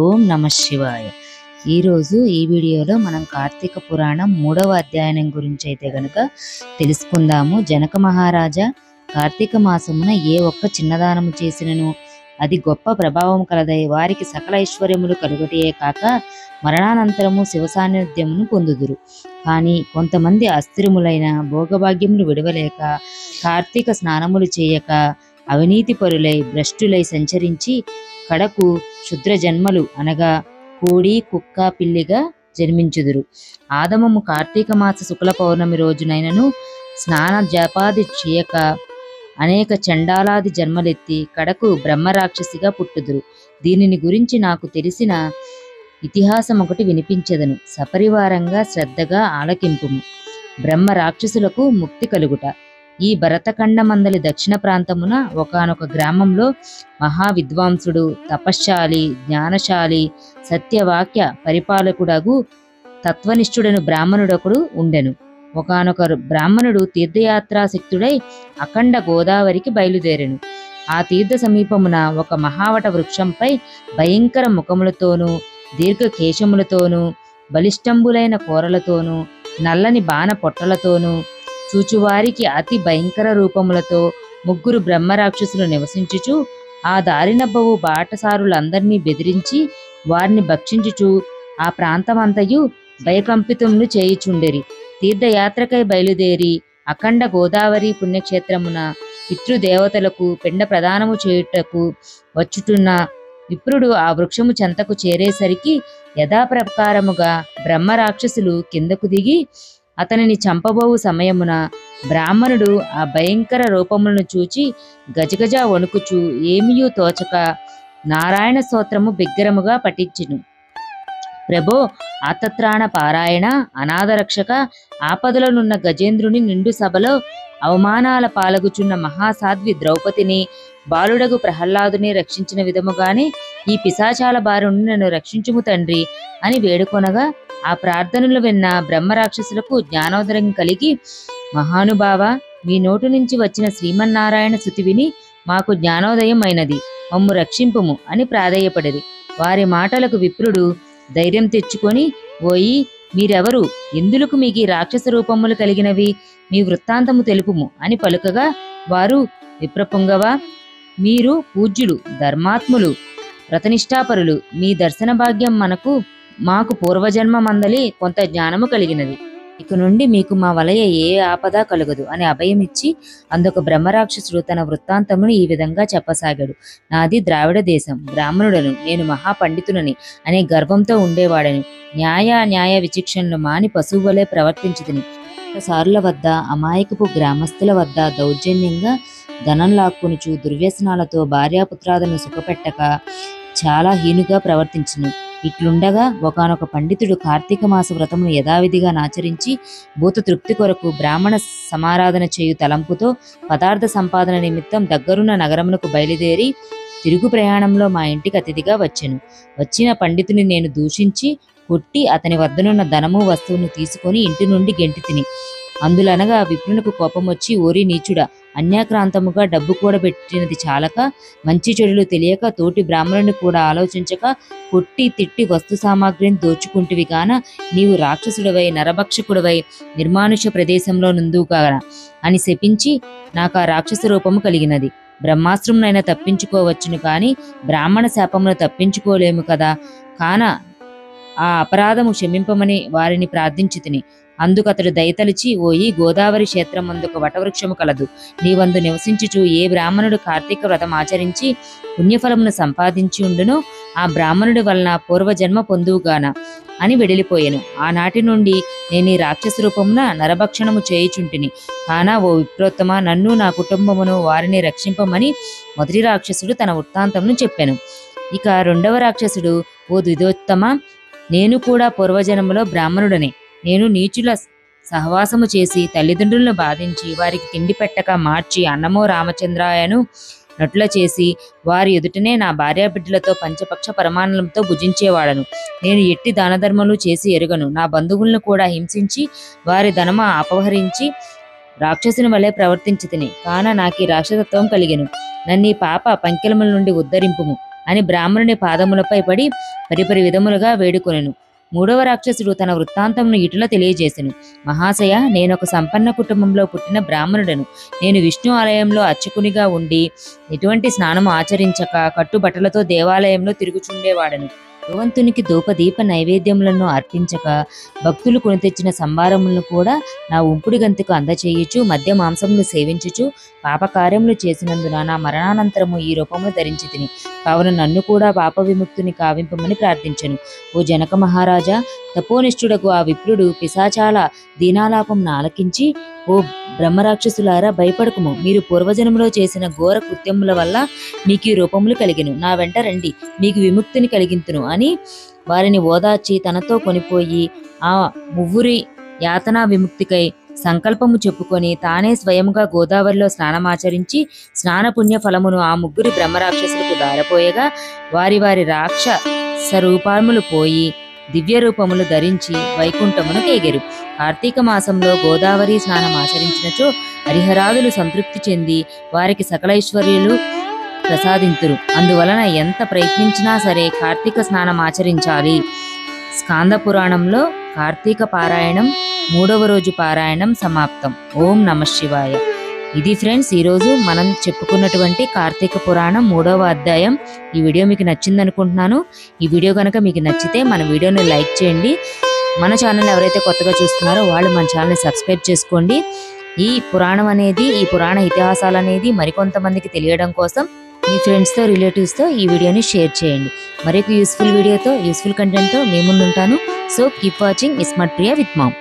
ఓం నమ శివాయ. ఈరోజు ఈ వీడియోలో మనం కార్తీక పురాణం 3వ అధ్యాయం గురించి అయితే గనుక తెలుసుకుందాము. జనక మహారాజా కార్తీక మాసమున ఏ ఒక్క చిన్నదానము చేసినను అది గొప్ప ప్రభావం కలదై వారికి సకల ఐశ్వర్యములు కలుగటియే కాక మరణానంతరము శివ సాన్నిధ్యమును పొందుదురు. కానీ కొంతమంది అస్థిరములైన భోగభాగ్యములు విడవలేక కార్తీక స్నానములు చేయక అవినీతి పరులై భ్రష్టులై సంచరించి కడకు క్షుద్ర జన్మలు అనగా కోడి కుక్క పిల్లిగా జన్మించుదురు. ఆదమము కార్తీక మాస శుక్ల పౌర్ణమి రోజునైనను స్నాన జపాది చేయక అనేక చండాలాది జన్మలెత్తి కడకు బ్రహ్మరాక్షసిగా పుట్టుదురు. దీనిని గురించి నాకు తెలిసిన ఇతిహాసం ఒకటి వినిపించదను, సపరివారంగా శ్రద్ధగా ఆలకింపుము. బ్రహ్మ రాక్షసులకు ముక్తి కలుగుట. ఈ భరతఖండమందలి దక్షిణ ప్రాంతమున ఒకానొక గ్రామంలో మహావిద్వాంసుడు, తపశ్శాలి, జ్ఞానశాలి, సత్యవాక్య పరిపాలకుడగు తత్వనిష్ఠుడను బ్రాహ్మణుడొకడు ఉండెను. ఒకానొక బ్రాహ్మణుడు తీర్థయాత్రాసక్తుడై అఖండ గోదావరికి బయలుదేరెను. ఆ తీర్థ సమీపమున ఒక మహావట వృక్షంపై భయంకర ముఖములతోనూ దీర్ఘకేశములతోనూ బలిష్టంబులైన కోరలతోనూ నల్లని బాణ పొట్టలతోనూ చూచువారికి అతి భయంకర రూపములతో ముగ్గురు బ్రహ్మరాక్షసులు నివసించుచు ఆ దారినబ్బవు బాటసారులందరినీ బెదిరించి వారిని భక్షించుచు ఆ ప్రాంతమంతయు భయకంపితములు చేయుచుండెరి. తీర్థయాత్రకై బయలుదేరి అఖండ గోదావరి పుణ్యక్షేత్రమున పితృదేవతలకు పిండ ప్రదానము చేయుటకు వచ్చుతున్న విప్రుడు ఆ వృక్షము చెంతకు చేరేసరికి యథాప్రకారముగా బ్రహ్మరాక్షసులు కిందకు దిగి అతనిని చంపబోవు సమయమున బ్రాహ్మణుడు ఆ భయంకర రూపములను చూచి గజగజ వణుకుచు ఏమియూ తోచక నారాయణ స్తోత్రము బిగ్గరముగా పఠించును. ప్రభో, ఆతత్రాణ పారాయణ, అనాథరక్షక, ఆపదలనున్న గజేంద్రుని నిండు సభలో అవమానాల పాలగుచున్న మహాసాధ్వి ద్రౌపదిని బాలుడగు ప్రహ్లాదుని రక్షించిన విధముగానే ఈ పిశాచాల బారి నుండి నన్ను రక్షించుము తండ్రి అని వేడుకొనగా ఆ ప్రార్థనలు విన్న బ్రహ్మరాక్షసులకు జ్ఞానోదయం కలిగి, మహానుభావ, మీ నోటు నుంచి వచ్చిన శ్రీమన్నారాయణ స్తుతి విని మాకు జ్ఞానోదయం అయినది, మమ్ము రక్షింపుము అని ప్రాధేయపడిరి. వారి మాటలకు విప్రుడు ధైర్యం తెచ్చుకొని, ఓయి, మీరెవరు? ఎందులకు మీకు ఈ రాక్షస రూపములు కలిగినవి? మీ వృత్తాంతము తెలుపుము అని పలుకగా వారు, విప్రపుంగవ, మీరు పూజ్యులు, ధర్మాత్ములు, వ్రతనిష్టాపరులు. మీ దర్శన భాగ్యం మాకు పూర్వజన్మ మందలి కొంత జ్ఞానము కలిగినది. ఇక నుండి మీకు మా వలయ ఏ ఆపద కలుగదు అని అభయమిచ్చి అందుకు బ్రహ్మరాక్షసుడు తన వృత్తాంతమును ఈ విధంగా చెప్పసాగాడు. నాది ద్రావిడ దేశం, బ్రాహ్మణుడను, నేను మహాపండితునని అనే గర్వంతో ఉండేవాడను. న్యాయ విచక్షణలు మాని పశువు వలె ప్రవర్తించుదని సారుల వద్ద, అమాయకపు గ్రామస్తుల వద్ద దౌర్జన్యంగా ధనం లాక్కునుచు దుర్వ్యసనాలతో భార్యాపుత్రాదులను సుఖపెట్టక చాలా హీనుగా ప్రవర్తించును. ఇట్లుండగా ఒకానొక పండితుడు కార్తీక మాస వ్రతమును యథావిధిగా నాచరించి భూత తృప్తి కొరకు బ్రాహ్మణ సమారాధన చేయు తలంపుతో పదార్థ సంపాదన నిమిత్తం దగ్గరున్న నగరమునకు బయలుదేరి తిరుగు ప్రయాణంలో మా ఇంటికి అతిథిగా వచ్చెను. వచ్చిన పండితుని నేను దూషించి కొట్టి అతని వద్దనున్న ధనము వస్తువును తీసుకొని ఇంటి నుండి గెంటి తిని. అందులనగా విప్రునకు కోపం వచ్చి, ఓరి నీచుడా, అన్యాక్రాంతముగా డబ్బు కూడబెట్టినది చాలక మంచి చెడులు తెలియక తోటి బ్రాహ్మణుని కూడా ఆలోచించక కొట్టి తిట్టి వస్తు సామాగ్రిని దోచుకుంటివి గాన నీవు రాక్షసుడివై నరభక్షకుడివై నిర్మానుష ప్రదేశంలో నుందుగాన అని శపించి నాకు ఆ రాక్షస రూపము కలిగినది. బ్రహ్మాస్త్రమునైనా తప్పించుకోవచ్చును కాని బ్రాహ్మణ శాపమును తప్పించుకోలేము కదా. కాన ఆ అపరాధము క్షమింపమని వారిని ప్రార్థించితిని. అందుకతడు దయతలిచి, ఓయి, గోదావరి క్షేత్రం అందుకు వటవృక్షము కలదు. నీవందు నివసించుచు ఏ బ్రాహ్మణుడు కార్తీక వ్రతం ఆచరించి పుణ్యఫలమును సంపాదించి ఉండునో ఆ బ్రాహ్మణుడి వలన పూర్వజన్మ పొందువుగాన అని వెడిలిపోయాను. ఆనాటి నుండి నేను ఈ రాక్షస రూపమున నరభక్షణము చేయుచుంటిని. కానా ఓ విప్రోత్తమ, నన్ను నా కుటుంబమును వారిని రక్షింపమని మొదటి రాక్షసుడు తన వృత్తాంతమును చెప్పాను. ఇక రెండవ రాక్షసుడు, ఓ ద్విజోత్తమ, నేను కూడా పూర్వజన్మలో బ్రాహ్మణుడనే. నేను నీచుల సహవాసము చేసి తల్లిదండ్రులను బాధించి వారికి తిండి పెట్టక మార్చి అన్నమో రామచంద్రాయను నటుల చేసి వారి ఎదుటనే నా భార్యాబిడ్డలతో పంచపక్ష పరమాన్నంతో భుజించేవాడను. నేను ఎట్టి దానధర్మలు చేసి ఎరుగను. నా బంధువులను కూడా హింసించి వారి ధనము అపహరించి రాక్షసుని వలె ప్రవర్తించి తిని. కాన నాకు ఈ రాక్షసత్వం కలిగెను. నన్ను ఈ పాప పంకెలముల నుండి ఉద్ధరింపుము అని బ్రాహ్మణుని పాదములపై పడి పరిపరి విధములుగా వేడుకొనెను. మూడవ రాక్షసుడు తన వృత్తాంతమును ఇటులా తెలియజేసెను. మహాశయ, నేనొక సంపన్న కుటుంబంలో పుట్టిన బ్రాహ్మణుడను. నేను విష్ణు ఆలయంలో అర్చకునిగా ఉండి ఎటువంటి స్నానము ఆచరించక కట్టుబట్టలతో దేవాలయంలో తిరుగుచుండేవాడను. భగవంతునికి ధూపదీప నైవేద్యములను అర్పించక భక్తులు కొని తెచ్చిన సంభారములను కూడా నా ఉంపుడి గంతుకు అందచేయుచు మద్య మాంసములు సేవించుచు పాపకార్యములు చేసినందున నా మరణానంతరము ఈ రూపమును ధరించి తిని, కావున నన్ను కూడా పాప విముక్తుని కావింపమని ప్రార్థించెను. ఓ జనక మహారాజా, తపోనిష్ఠుడకు ఆ విప్రుడు పిశాచాల దీనాలాపంను ఆలకించి, ఓ బ్రహ్మరాక్షసులారా, భయపడకుము. మీరు పూర్వజన్మలో చేసిన ఘోర కృత్యముల వల్ల మీకు ఈ రూపములు కలిగెను. నా వెంట రండి, మీకు విముక్తిని కలిగింతును అని వారిని ఓదార్చి తనతో కొనిపోయి ఆ మువ్వురి యాతనా విముక్తికై సంకల్పము చెప్పుకొని తానే స్వయముగా గోదావరిలో స్నానమాచరించి స్నాన పుణ్య ఫలమును ఆ ముగ్గురి బ్రహ్మరాక్షసులకు దారపోయగా వారి వారి రాక్షస రూపములు పోయి దివ్య రూపములు ధరించి వైకుంఠమును కేగెరు. కార్తీక మాసంలో గోదావరి స్నానం ఆచరించినచో హరిహరాదులు సంతృప్తి చెంది వారికి సకల ఐశ్వర్యులు ప్రసాదింతురు. అందువలన ఎంత ప్రయత్నించినా సరే కార్తీక స్నానం ఆచరించాలి. స్కాంద పురాణంలో కార్తీక పారాయణం 3వ రోజు పారాయణం సమాప్తం. ఓం నమః శివాయ. ఇది ఫ్రెండ్స్, ఈరోజు మనం చెప్పుకున్నటువంటి కార్తీక పురాణం 3వ అధ్యాయం. ఈ వీడియో మీకు నచ్చింది అనుకుంటున్నాను. ఈ వీడియో కనుక మీకు నచ్చితే మన వీడియోని లైక్ చేయండి. మన ఛానల్ ఎవరైతే కొత్తగా చూస్తున్నారో వాళ్ళు మన ఛానల్ని సబ్స్క్రైబ్ చేసుకోండి. ఈ పురాణం అనేది, ఈ పురాణ ఇతిహాసాలు అనేది మరికొంతమందికి తెలియడం కోసం మీ ఫ్రెండ్స్తో, రిలేటివ్స్తో ఈ వీడియోని షేర్ చేయండి. మరొక యూస్ఫుల్ వీడియోతో, యూస్ఫుల్ కంటెంట్తో మీ ముందుంటాను. So keep watching smart Priya with ma'am.